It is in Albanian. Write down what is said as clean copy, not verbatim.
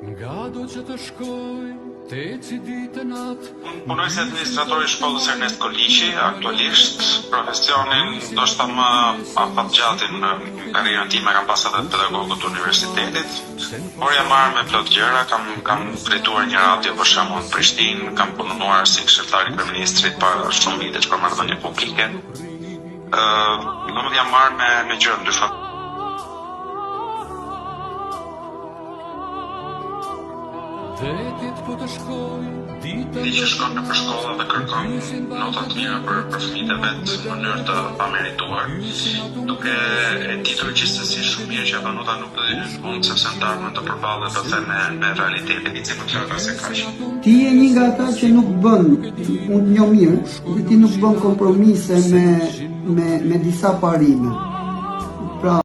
Nga do që të shkoj, te që ditë natë. Punoj si administrator i shkollës Ernest Koliqi, aktualisht profesionin ndoshta më afatgjatin në karrierën time kam pas edhe pedagogu të universitetit, por jam marrë me plot gjëra, kam drejtuar një radio për shembull në Prishtinë, kam punuar si këshilltar i kryeministrit para shumë vitesh për marrëdhënie publike. Domethënë jam marrë me gjëra ndryshme. Detit po të shkoj, Ti që shkon në shkolla dhe kërkon nota të mira për fëmijët e vet në mënyrë të pamerituar, duke e ditur gjithsesi shumë mirë që ato nota nuk do të jenë punë sepse ndarmen të përballet do të me realitetin i cili ka se kaq. Ti je një nga ata që nuk bën, unë njoh mirë, dhe ti nuk bën kompromise me disa parime.